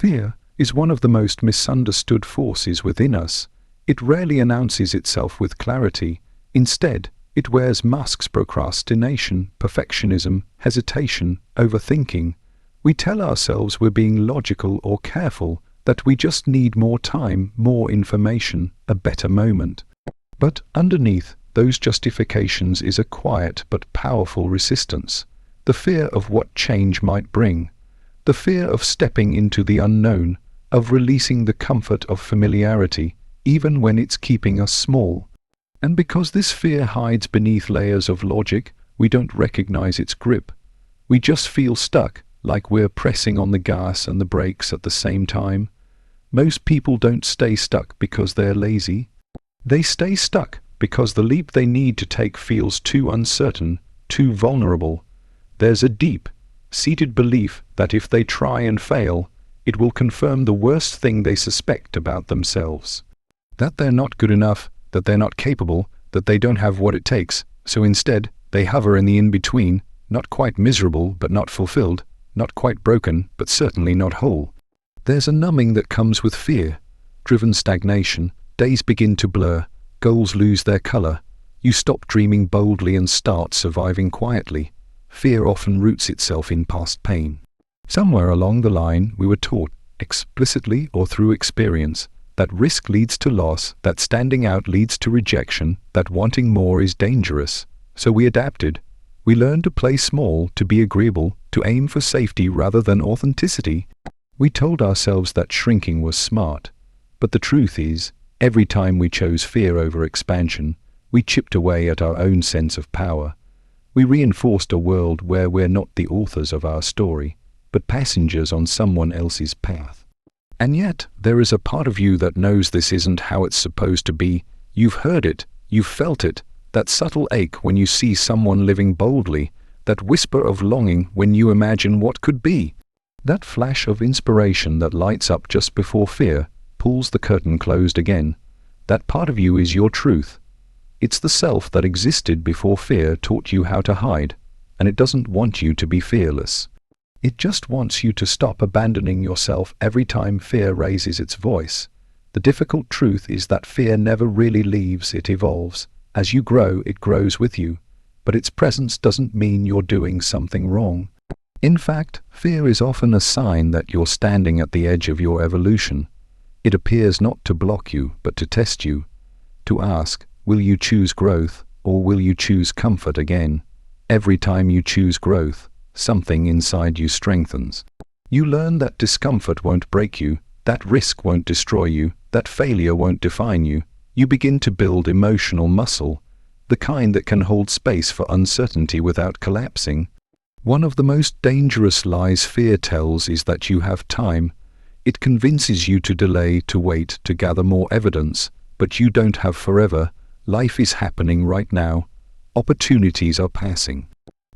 Fear is one of the most misunderstood forces within us. It rarely announces itself with clarity. Instead, it wears masks: procrastination, perfectionism, hesitation, overthinking. We tell ourselves we're being logical or careful, that we just need more time, more information, a better moment. But underneath those justifications is a quiet but powerful resistance. The fear of what change might bring. The fear of stepping into the unknown, of releasing the comfort of familiarity, even when it's keeping us small. And because this fear hides beneath layers of logic, we don't recognize its grip. We just feel stuck, like we're pressing on the gas and the brakes at the same time. Most people don't stay stuck because they're lazy. They stay stuck because the leap they need to take feels too uncertain, too vulnerable. There's a deep-seated belief that if they try and fail, it will confirm the worst thing they suspect about themselves. That they're not good enough, that they're not capable, that they don't have what it takes. So instead, they hover in the in-between, not quite miserable but not fulfilled, not quite broken but certainly not whole. There's a numbing that comes with fear-driven stagnation. Days begin to blur, goals lose their color. You stop dreaming boldly and start surviving quietly. Fear often roots itself in past pain. Somewhere along the line, we were taught, explicitly or through experience, that risk leads to loss, that standing out leads to rejection, that wanting more is dangerous. So we adapted. We learned to play small, to be agreeable, to aim for safety rather than authenticity. We told ourselves that shrinking was smart. But the truth is, every time we chose fear over expansion, we chipped away at our own sense of power. We reinforced a world where we're not the authors of our story, but passengers on someone else's path. And yet, there is a part of you that knows this isn't how it's supposed to be. You've heard it, you've felt it, that subtle ache when you see someone living boldly, that whisper of longing when you imagine what could be. That flash of inspiration that lights up just before fear pulls the curtain closed again. That part of you is your truth. It's the self that existed before fear taught you how to hide, and it doesn't want you to be fearless. It just wants you to stop abandoning yourself every time fear raises its voice. The difficult truth is that fear never really leaves, it evolves. As you grow, it grows with you. But its presence doesn't mean you're doing something wrong. In fact, fear is often a sign that you're standing at the edge of your evolution. It appears not to block you, but to test you. To ask, will you choose growth, or will you choose comfort again? Every time you choose growth, something inside you strengthens. You learn that discomfort won't break you, that risk won't destroy you, that failure won't define you. You begin to build emotional muscle, the kind that can hold space for uncertainty without collapsing. One of the most dangerous lies fear tells is that you have time. It convinces you to delay, to wait, to gather more evidence, but you don't have forever. Life is happening right now. Opportunities are passing.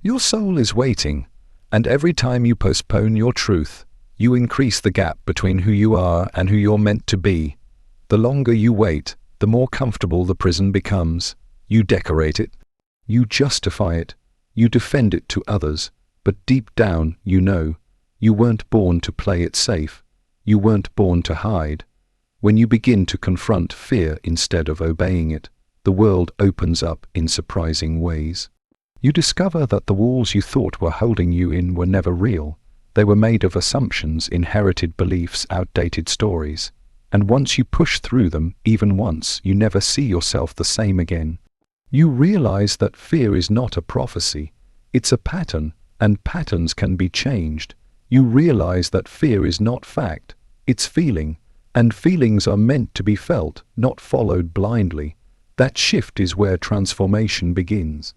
Your soul is waiting, and every time you postpone your truth, you increase the gap between who you are and who you're meant to be. The longer you wait, the more comfortable the prison becomes. You decorate it, you justify it, you defend it to others, but deep down you know, you weren't born to play it safe. You weren't born to hide. When you begin to confront fear instead of obeying it, the world opens up in surprising ways. You discover that the walls you thought were holding you in were never real. They were made of assumptions, inherited beliefs, outdated stories. And once you push through them, even once, you never see yourself the same again. You realize that fear is not a prophecy. It's a pattern, and patterns can be changed. You realize that fear is not fact. It's feeling, and feelings are meant to be felt, not followed blindly. That shift is where transformation begins.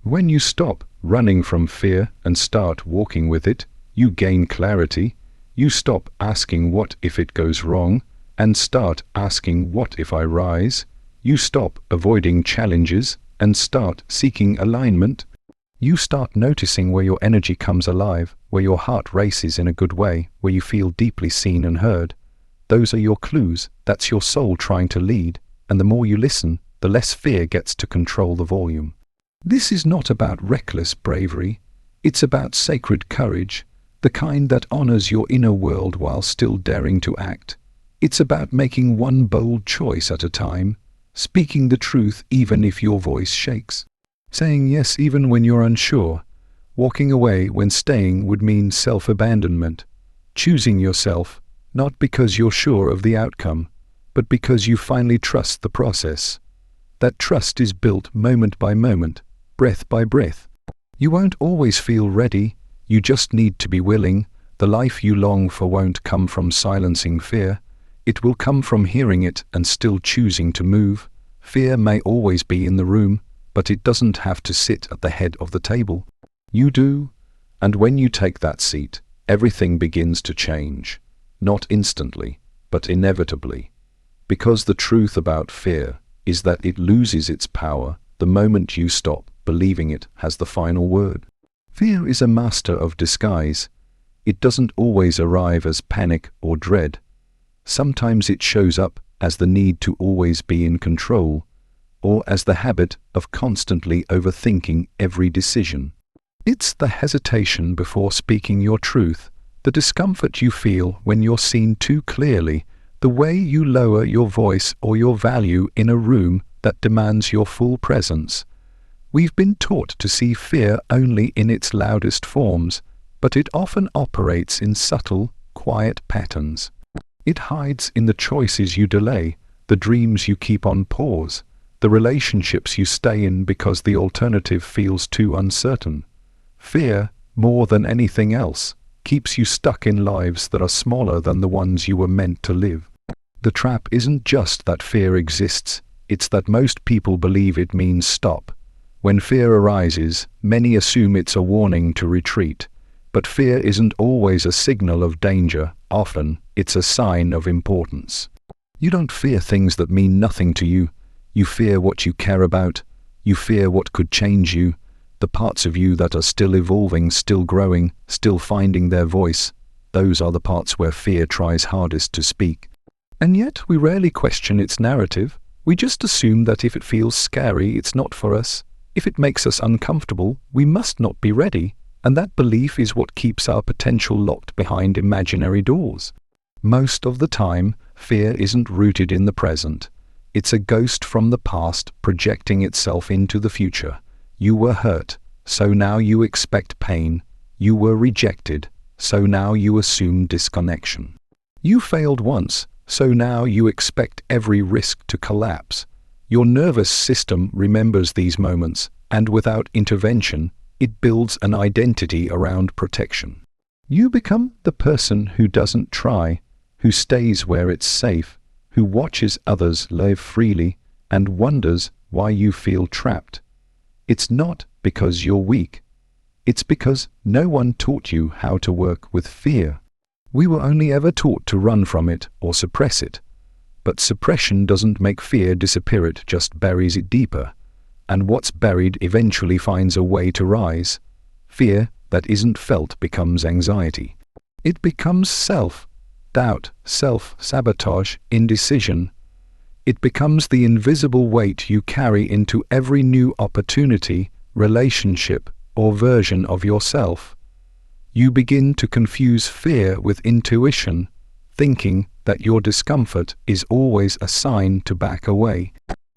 When you stop running from fear and start walking with it, you gain clarity. You stop asking what if it goes wrong, and start asking what if I rise. You stop avoiding challenges and start seeking alignment. You start noticing where your energy comes alive, where your heart races in a good way, where you feel deeply seen and heard. Those are your clues. That's your soul trying to lead, and the more you listen, the less fear gets to control the volume. This is not about reckless bravery. It's about sacred courage, the kind that honors your inner world while still daring to act. It's about making one bold choice at a time, speaking the truth even if your voice shakes, saying yes even when you're unsure, walking away when staying would mean self-abandonment, choosing yourself, not because you're sure of the outcome, but because you finally trust the process. That trust is built moment by moment, breath by breath. You won't always feel ready, you just need to be willing. The life you long for won't come from silencing fear. It will come from hearing it and still choosing to move. Fear may always be in the room, but it doesn't have to sit at the head of the table. You do, and when you take that seat, everything begins to change. Not instantly, but inevitably. Because the truth about fear is that it loses its power the moment you stop believing it has the final word. Fear is a master of disguise. It doesn't always arrive as panic or dread. Sometimes it shows up as the need to always be in control, or as the habit of constantly overthinking every decision. It's the hesitation before speaking your truth, the discomfort you feel when you're seen too clearly, the way you lower your voice or your value in a room that demands your full presence. We've been taught to see fear only in its loudest forms, but it often operates in subtle, quiet patterns. It hides in the choices you delay, the dreams you keep on pause, the relationships you stay in because the alternative feels too uncertain. Fear, more than anything else, keeps you stuck in lives that are smaller than the ones you were meant to live. The trap isn't just that fear exists, it's that most people believe it means stop. When fear arises, many assume it's a warning to retreat. But fear isn't always a signal of danger, often it's a sign of importance. You don't fear things that mean nothing to you. You fear what you care about. You fear what could change you. The parts of you that are still evolving, still growing, still finding their voice. Those are the parts where fear tries hardest to speak. And yet we rarely question its narrative. We just assume that if it feels scary, it's not for us. If it makes us uncomfortable, we must not be ready, and that belief is what keeps our potential locked behind imaginary doors. Most of the time, fear isn't rooted in the present. It's a ghost from the past projecting itself into the future. You were hurt, so now you expect pain. You were rejected, so now you assume disconnection. You failed once, so now you expect every risk to collapse. Your nervous system remembers these moments, and without intervention, it builds an identity around protection. You become the person who doesn't try, who stays where it's safe, who watches others live freely, and wonders why you feel trapped. It's not because you're weak. It's because no one taught you how to work with fear. We were only ever taught to run from it or suppress it. But suppression doesn't make fear disappear, it just buries it deeper. And what's buried eventually finds a way to rise. Fear that isn't felt becomes anxiety. It becomes self-doubt, self-sabotage, indecision. It becomes the invisible weight you carry into every new opportunity, relationship, or version of yourself. You begin to confuse fear with intuition, thinking that your discomfort is always a sign to back away.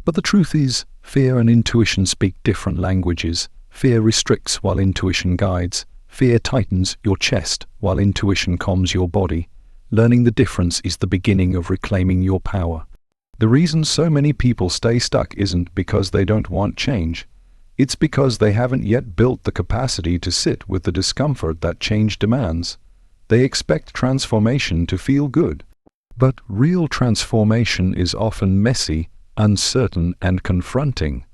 But the truth is, fear and intuition speak different languages. Fear restricts while intuition guides. Fear tightens your chest while intuition calms your body. Learning the difference is the beginning of reclaiming your power. The reason so many people stay stuck isn't because they don't want change. It's because they haven't yet built the capacity to sit with the discomfort that change demands. They expect transformation to feel good. But real transformation is often messy, uncertain, and confronting.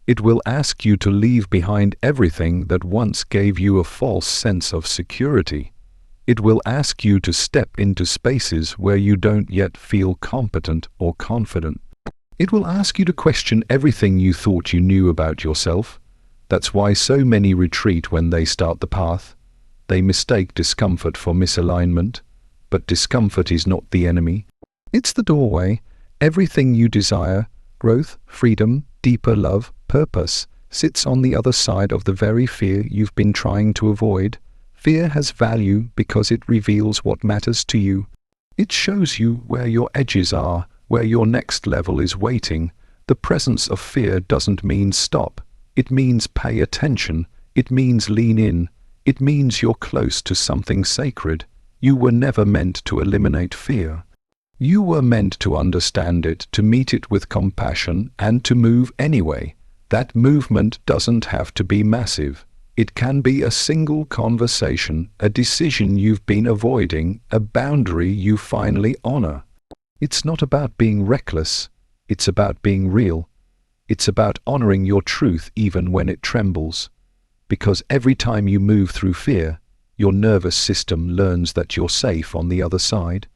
It will ask you to leave behind everything that once gave you a false sense of security. It will ask you to step into spaces where you don't yet feel competent or confident. It will ask you to question everything you thought you knew about yourself. That's why so many retreat when they start the path. They mistake discomfort for misalignment. But discomfort is not the enemy. It's the doorway. Everything you desire, growth, freedom, deeper love, purpose, sits on the other side of the very fear you've been trying to avoid. Fear has value because it reveals what matters to you. It shows you where your edges are, where your next level is waiting. The presence of fear doesn't mean stop. It means pay attention. It means lean in. It means you're close to something sacred. You were never meant to eliminate fear. You were meant to understand it, to meet it with compassion, and to move anyway. That movement doesn't have to be massive. It can be a single conversation, a decision you've been avoiding, a boundary you finally honor. It's not about being reckless. It's about being real. It's about honoring your truth even when it trembles. Because every time you move through fear, your nervous system learns that you're safe on the other side.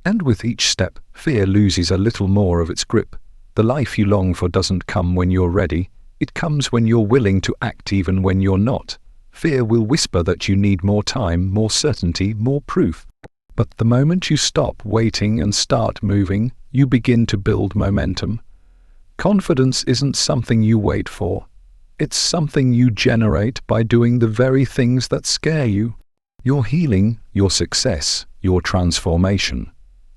And with each step, fear loses a little more of its grip. The life you long for doesn't come when you're ready. It comes when you're willing to act even when you're not. Fear will whisper that you need more time, more certainty, more proof. But the moment you stop waiting and start moving, you begin to build momentum. Confidence isn't something you wait for. It's something you generate by doing the very things that scare you. Your healing, your success, your transformation.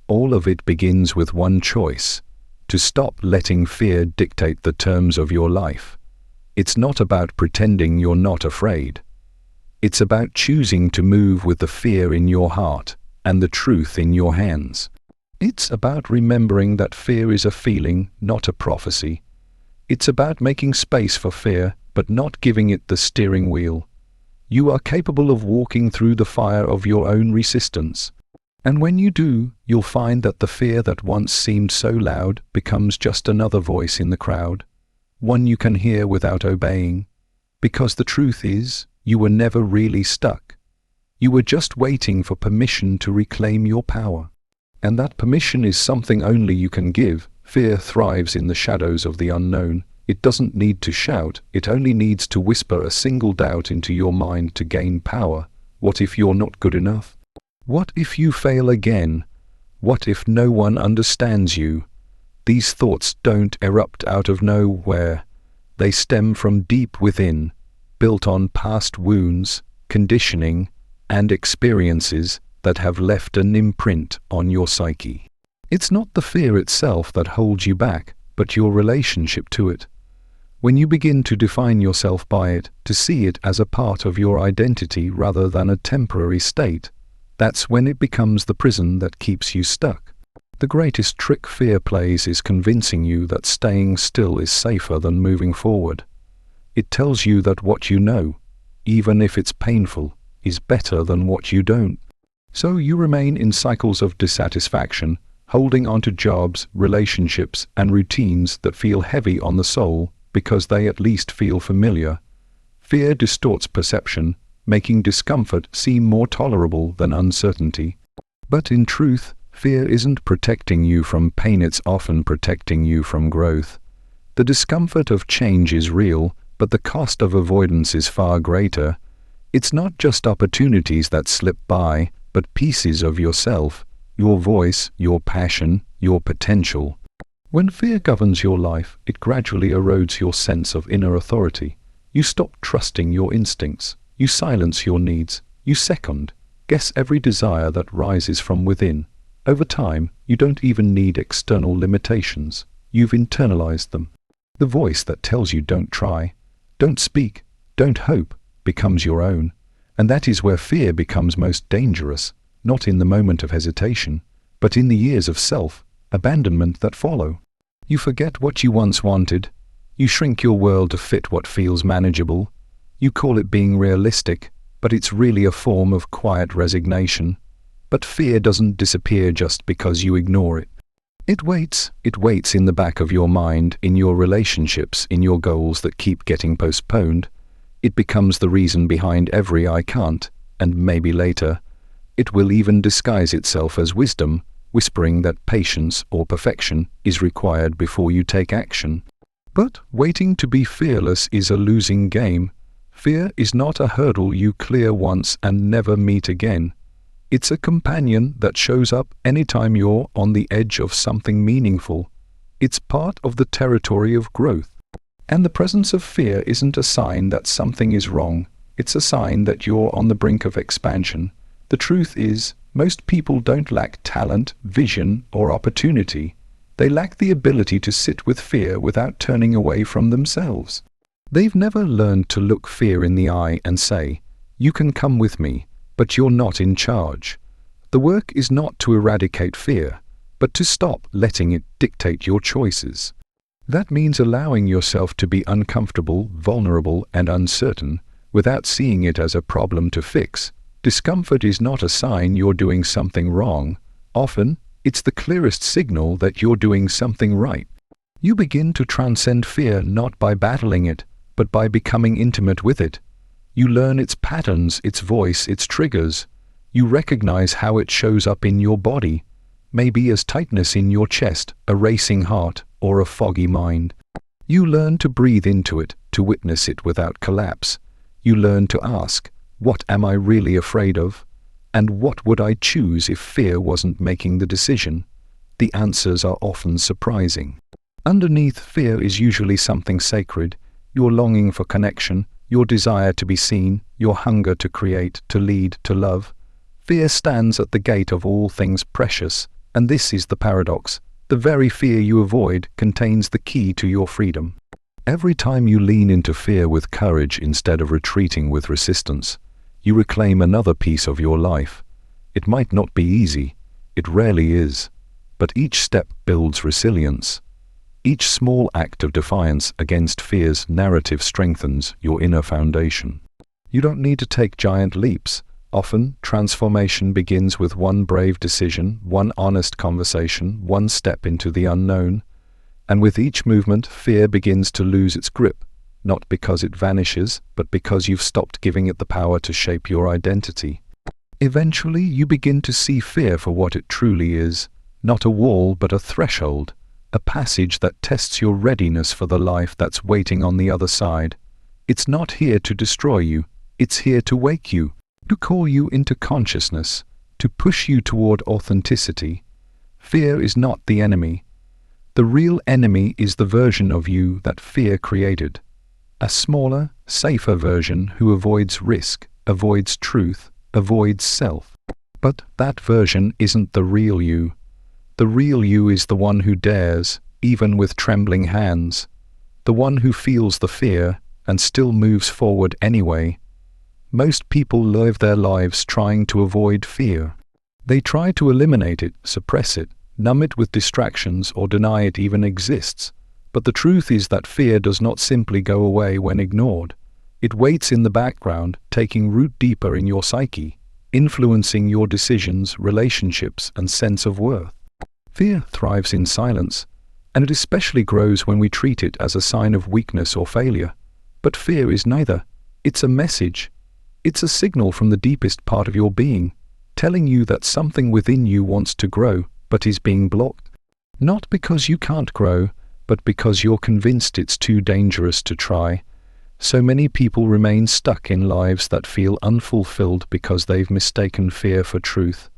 All of it begins with one choice: to stop letting fear dictate the terms of your life. It's not about pretending you're not afraid. It's about choosing to move with the fear in your heart and the truth in your hands. It's about remembering that fear is a feeling, not a prophecy. It's about making space for fear, but not giving it the steering wheel. You are capable of walking through the fire of your own resistance. And when you do, you'll find that the fear that once seemed so loud becomes just another voice in the crowd, one you can hear without obeying. Because the truth is, you were never really stuck. You were just waiting for permission to reclaim your power. And that permission is something only you can give. Fear thrives in the shadows of the unknown. It doesn't need to shout, it only needs to whisper a single doubt into your mind to gain power. What if you're not good enough? What if you fail again? What if no one understands you? These thoughts don't erupt out of nowhere. They stem from deep within, built on past wounds, conditioning, and experiences that have left an imprint on your psyche. It's not the fear itself that holds you back, but your relationship to it. When you begin to define yourself by it, to see it as a part of your identity rather than a temporary state, that's when it becomes the prison that keeps you stuck. The greatest trick fear plays is convincing you that staying still is safer than moving forward. It tells you that what you know, even if it's painful, is better than what you don't. So you remain in cycles of dissatisfaction, holding onto jobs, relationships, and routines that feel heavy on the soul because they at least feel familiar. Fear distorts perception, making discomfort seem more tolerable than uncertainty. But in truth, fear isn't protecting you from pain, it's often protecting you from growth. The discomfort of change is real, but the cost of avoidance is far greater. It's not just opportunities that slip by, but pieces of yourself, your voice, your passion, your potential. When fear governs your life, it gradually erodes your sense of inner authority. You stop trusting your instincts. You silence your needs. You second-guess every desire that rises from within. Over time, you don't even need external limitations. You've internalized them. The voice that tells you don't try, don't speak, don't hope, becomes your own. And that is where fear becomes most dangerous, not in the moment of hesitation, but in the years of self-abandonment that follow. You forget what you once wanted. You shrink your world to fit what feels manageable. You call it being realistic, but it's really a form of quiet resignation. But fear doesn't disappear just because you ignore it. It waits in the back of your mind, in your relationships, in your goals that keep getting postponed. It becomes the reason behind every "I can't," and maybe later. It will even disguise itself as wisdom, whispering that patience or perfection is required before you take action. But waiting to be fearless is a losing game. Fear is not a hurdle you clear once and never meet again. It's a companion that shows up anytime you're on the edge of something meaningful. It's part of the territory of growth. And the presence of fear isn't a sign that something is wrong. It's a sign that you're on the brink of expansion. The truth is, most people don't lack talent, vision, or opportunity. They lack the ability to sit with fear without turning away from themselves. They've never learned to look fear in the eye and say, "You can come with me, but you're not in charge." The work is not to eradicate fear, but to stop letting it dictate your choices. That means allowing yourself to be uncomfortable, vulnerable, and uncertain, without seeing it as a problem to fix. Discomfort is not a sign you're doing something wrong. Often, it's the clearest signal that you're doing something right. You begin to transcend fear not by battling it, but by becoming intimate with it. You learn its patterns, its voice, its triggers. You recognize how it shows up in your body, maybe as tightness in your chest, a racing heart, or a foggy mind. You learn to breathe into it, to witness it without collapse. You learn to ask, what am I really afraid of? And what would I choose if fear wasn't making the decision? The answers are often surprising. Underneath fear is usually something sacred: your longing for connection, your desire to be seen, your hunger to create, to lead, to love. Fear stands at the gate of all things precious, and this is the paradox. The very fear you avoid contains the key to your freedom. Every time you lean into fear with courage instead of retreating with resistance, you reclaim another piece of your life. It might not be easy, it rarely is, but each step builds resilience. Each small act of defiance against fear's narrative strengthens your inner foundation. You don't need to take giant leaps. Often, transformation begins with one brave decision, one honest conversation, one step into the unknown. And with each movement, fear begins to lose its grip, not because it vanishes, but because you've stopped giving it the power to shape your identity. Eventually, you begin to see fear for what it truly is, not a wall but a threshold, a passage that tests your readiness for the life that's waiting on the other side. It's not here to destroy you, it's here to wake you, to call you into consciousness, to push you toward authenticity. Fear is not the enemy. The real enemy is the version of you that fear created. A smaller, safer version who avoids risk, avoids truth, avoids self. But that version isn't the real you. The real you is the one who dares, even with trembling hands. The one who feels the fear and still moves forward anyway. Most people live their lives trying to avoid fear. They try to eliminate it, suppress it, numb it with distractions, or deny it even exists. But the truth is that fear does not simply go away when ignored. It waits in the background, taking root deeper in your psyche, influencing your decisions, relationships, and sense of worth. Fear thrives in silence, and it especially grows when we treat it as a sign of weakness or failure. But fear is neither. It's a message. It's a signal from the deepest part of your being, telling you that something within you wants to grow, but is being blocked. Not because you can't grow, but because you're convinced it's too dangerous to try. So many people remain stuck in lives that feel unfulfilled because they've mistaken fear for truth.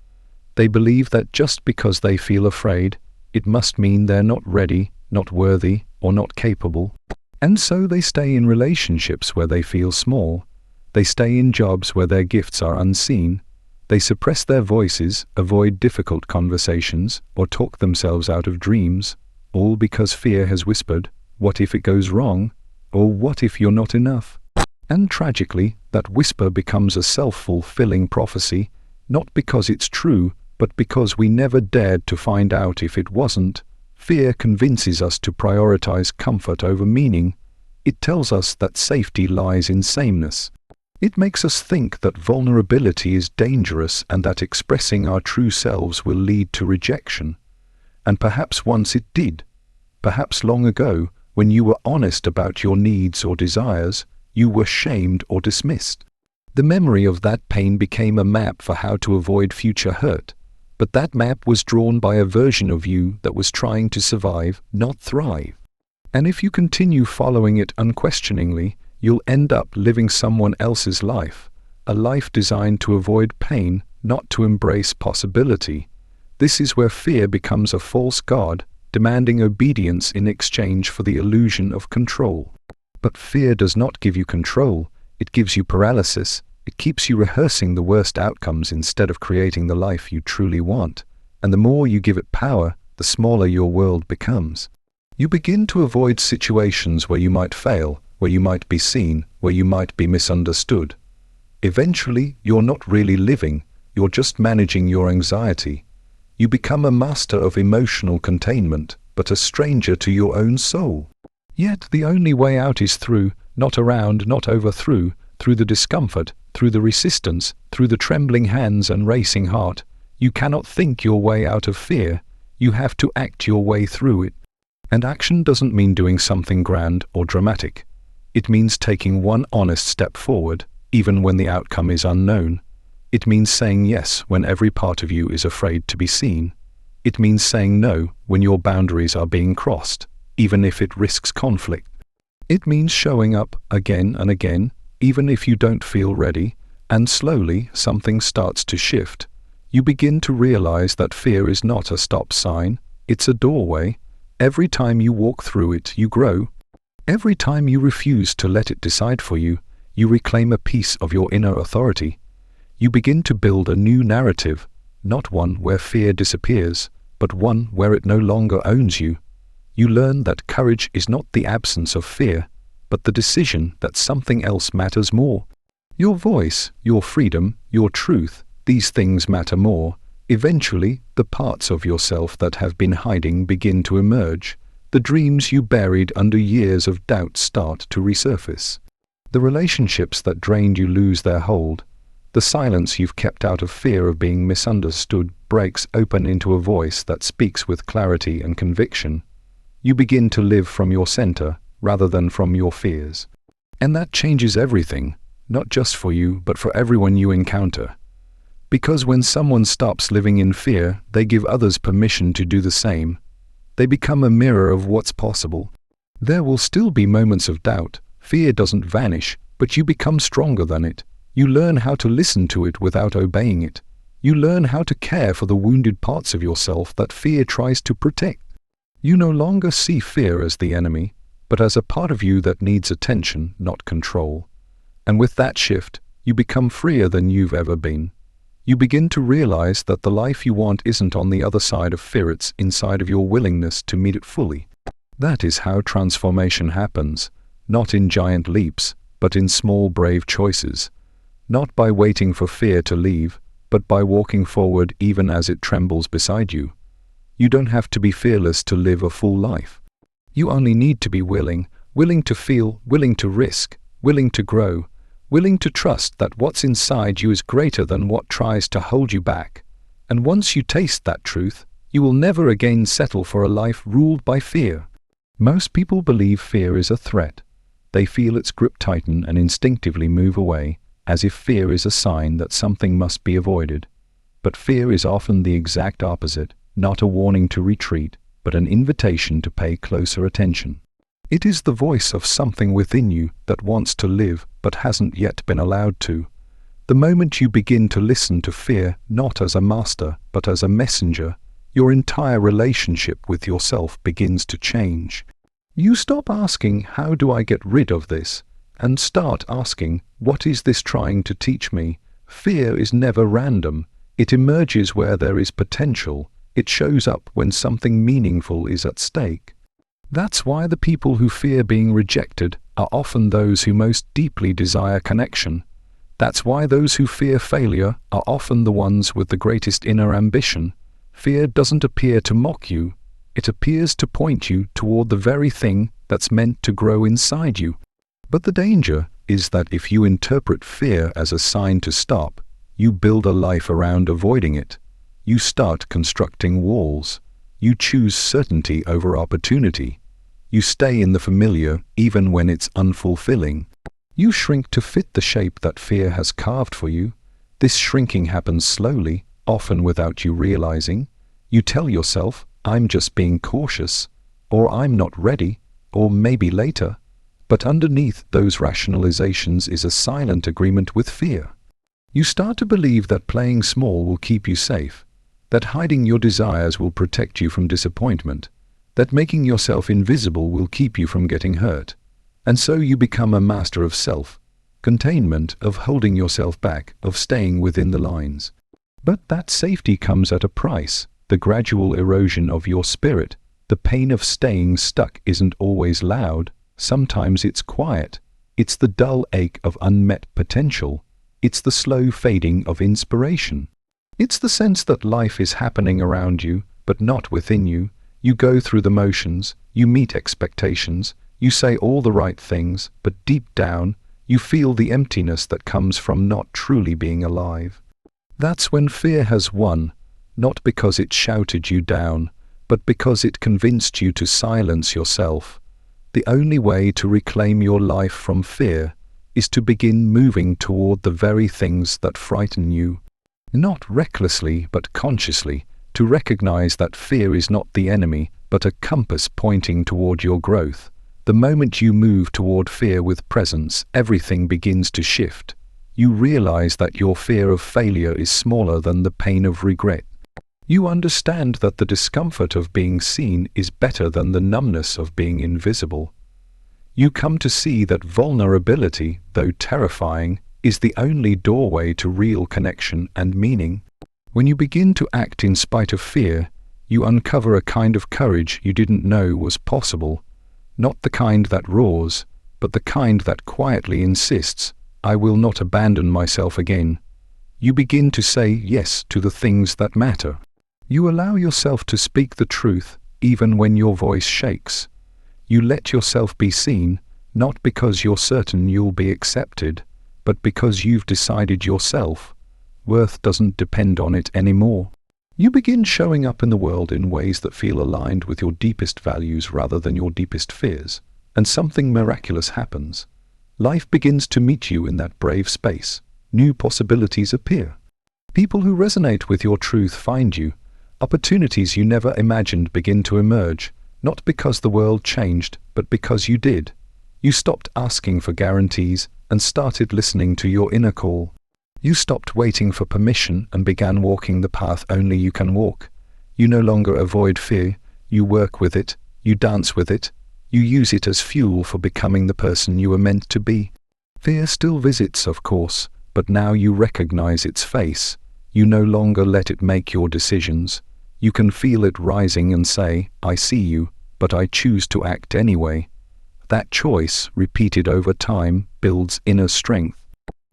They believe that just because they feel afraid, it must mean they're not ready, not worthy, or not capable. And so they stay in relationships where they feel small. They stay in jobs where their gifts are unseen. They suppress their voices, avoid difficult conversations, or talk themselves out of dreams, all because fear has whispered, "What if it goes wrong?" or "What if you're not enough?" And tragically, that whisper becomes a self-fulfilling prophecy, not because it's true, but because we never dared to find out if it wasn't. Fear convinces us to prioritize comfort over meaning. It tells us that safety lies in sameness. It makes us think that vulnerability is dangerous and that expressing our true selves will lead to rejection. And perhaps once it did. Perhaps long ago, when you were honest about your needs or desires, you were shamed or dismissed. The memory of that pain became a map for how to avoid future hurt. But that map was drawn by a version of you that was trying to survive, not thrive. And if you continue following it unquestioningly, you'll end up living someone else's life, a life designed to avoid pain, not to embrace possibility. This is where fear becomes a false god, demanding obedience in exchange for the illusion of control. But fear does not give you control, It gives you paralysis. It keeps you rehearsing the worst outcomes instead of creating the life you truly want. And the more you give it power, the smaller your world becomes. You begin to avoid situations where you might fail, where you might be seen, where you might be misunderstood. Eventually, you're not really living, you're just managing your anxiety. You become a master of emotional containment, but a stranger to your own soul. Yet the only way out is through, not around, not over, through the discomfort, through the resistance, through the trembling hands and racing heart. You cannot think your way out of fear. You have to act your way through it. And action doesn't mean doing something grand or dramatic. It means taking one honest step forward, even when the outcome is unknown. It means saying yes when every part of you is afraid to be seen. It means saying no when your boundaries are being crossed, even if it risks conflict. It means showing up again and again, even if you don't feel ready, and slowly something starts to shift. You begin to realize that fear is not a stop sign, it's a doorway. Every time you walk through it, you grow. Every time you refuse to let it decide for you, you reclaim a piece of your inner authority. You begin to build a new narrative, not one where fear disappears, but one where it no longer owns you. You learn that courage is not the absence of fear, but the decision that something else matters more. Your voice, your freedom, your truth, these things matter more. Eventually, the parts of yourself that have been hiding begin to emerge. The dreams you buried under years of doubt start to resurface. The relationships that drained you lose their hold. The silence you've kept out of fear of being misunderstood breaks open into a voice that speaks with clarity and conviction. You begin to live from your center rather than from your fears. And that changes everything, not just for you, but for everyone you encounter. Because when someone stops living in fear, they give others permission to do the same. They become a mirror of what's possible. There will still be moments of doubt. Fear doesn't vanish, but you become stronger than it. You learn how to listen to it without obeying it. You learn how to care for the wounded parts of yourself that fear tries to protect. You no longer see fear as the enemy, but as a part of you that needs attention, not control. And with that shift, you become freer than you've ever been. You begin to realize that the life you want isn't on the other side of fear, it's inside of your willingness to meet it fully. That is how transformation happens, not in giant leaps, but in small brave choices. Not by waiting for fear to leave, but by walking forward even as it trembles beside you. You don't have to be fearless to live a full life. You only need to be willing to feel, willing to risk, willing to grow, willing to trust that what's inside you is greater than what tries to hold you back. And once you taste that truth, you will never again settle for a life ruled by fear. Most people believe fear is a threat. They feel its grip tighten and instinctively move away, as if fear is a sign that something must be avoided. But fear is often the exact opposite, not a warning to retreat, but an invitation to pay closer attention. It is the voice of something within you that wants to live but hasn't yet been allowed to. The moment you begin to listen to fear not as a master but as a messenger, your entire relationship with yourself begins to change. You stop asking, "How do I get rid of this?" and start asking, "What is this trying to teach me?" Fear is never random. It emerges where there is potential. It shows up when something meaningful is at stake. That's why the people who fear being rejected are often those who most deeply desire connection. That's why those who fear failure are often the ones with the greatest inner ambition. Fear doesn't appear to mock you. It appears to point you toward the very thing that's meant to grow inside you. But the danger is that if you interpret fear as a sign to stop, you build a life around avoiding it. You start constructing walls. You choose certainty over opportunity. You stay in the familiar even when it's unfulfilling. You shrink to fit the shape that fear has carved for you. This shrinking happens slowly, often without you realizing. You tell yourself, "I'm just being cautious," or "I'm not ready," or "maybe later." But underneath those rationalizations is a silent agreement with fear. You start to believe that playing small will keep you safe, that hiding your desires will protect you from disappointment, that making yourself invisible will keep you from getting hurt. And so you become a master of self, containment, of holding yourself back, of staying within the lines. But that safety comes at a price, the gradual erosion of your spirit. The pain of staying stuck isn't always loud, sometimes it's quiet. It's the dull ache of unmet potential. It's the slow fading of inspiration. It's the sense that life is happening around you, but not within you. You go through the motions, you meet expectations, you say all the right things, but deep down, you feel the emptiness that comes from not truly being alive. That's when fear has won, not because it shouted you down, but because it convinced you to silence yourself. The only way to reclaim your life from fear is to begin moving toward the very things that frighten you. Not recklessly, but consciously, to recognize that fear is not the enemy, but a compass pointing toward your growth. The moment you move toward fear with presence, everything begins to shift. You realize that your fear of failure is smaller than the pain of regret. You understand that the discomfort of being seen is better than the numbness of being invisible. You come to see that vulnerability, though terrifying, is the only doorway to real connection and meaning. When you begin to act in spite of fear, you uncover a kind of courage you didn't know was possible. Not the kind that roars, but the kind that quietly insists, "I will not abandon myself again." You begin to say yes to the things that matter. You allow yourself to speak the truth, even when your voice shakes. You let yourself be seen, not because you're certain you'll be accepted, but because you've decided yourself. Worth doesn't depend on it anymore. You begin showing up in the world in ways that feel aligned with your deepest values rather than your deepest fears, and something miraculous happens. Life begins to meet you in that brave space. New possibilities appear. People who resonate with your truth find you. Opportunities you never imagined begin to emerge, not because the world changed, but because you did. You stopped asking for guarantees and started listening to your inner call. You stopped waiting for permission and began walking the path only you can walk. You no longer avoid fear, you work with it, you dance with it, you use it as fuel for becoming the person you were meant to be. Fear still visits, of course, but now you recognize its face. You no longer let it make your decisions. You can feel it rising and say, "I see you, but I choose to act anyway." That choice, repeated over time, builds inner strength.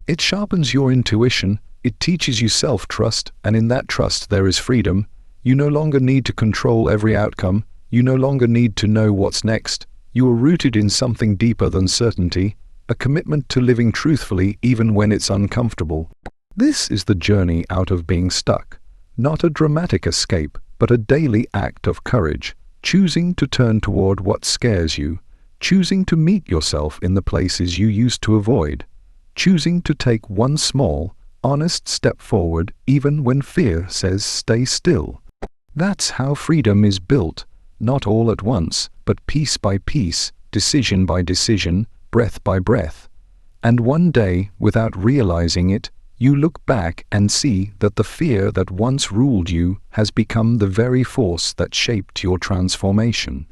It sharpens your intuition, it teaches you self-trust, and in that trust there is freedom. You no longer need to control every outcome, you no longer need to know what's next. You are rooted in something deeper than certainty, a commitment to living truthfully even when it's uncomfortable. This is the journey out of being stuck. Not a dramatic escape, but a daily act of courage, choosing to turn toward what scares you, choosing to meet yourself in the places you used to avoid, choosing to take one small, honest step forward even when fear says stay still. That's how freedom is built, not all at once, but piece by piece, decision by decision, breath by breath. And one day, without realizing it, you look back and see that the fear that once ruled you has become the very force that shaped your transformation.